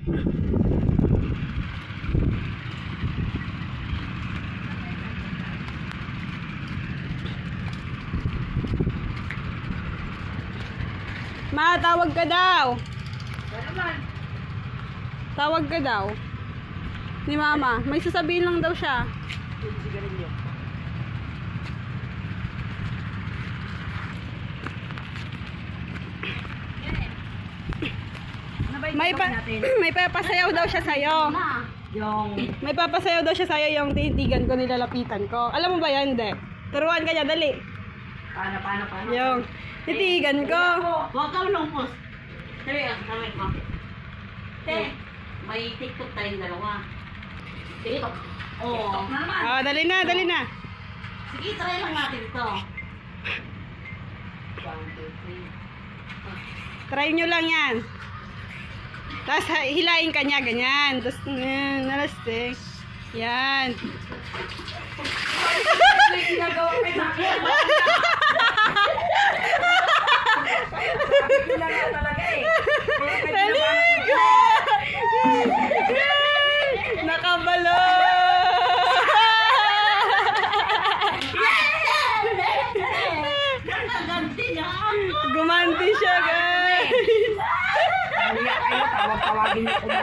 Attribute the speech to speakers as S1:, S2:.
S1: Ma, tawag ka daw. Tawag ka daw. Ni Mama. May sasabihin lang daw siya. May papasayaw daw siya sa'yo. May papasayaw daw siya sa'yo yung tinitigan ko, nilalapitan ko. Alam mo ba yan? Hindi. Turuan ka niya, dali.
S2: Paano?
S1: Yung titigan ko.
S2: Huwag ka lumpos. Tari, kamay mo. Te, may TikTok tayong dalawa. TikTok? Oo. TikTok na naman.
S1: Oh, dali na.
S2: Sige, try lang natin ito. 1, 2, 3.
S1: Try nyo lang yan. Tapos hilain ka niya, ganyan. Tapos, nalastik. Yan.
S2: May ginagawa kayo sa akin. Sabi ko na nga talaga eh.
S1: Taliga! Nakabalo!
S2: Nakaganti niya.
S1: Gumanti siya, guys.
S2: Tawag-tawagin niyo kung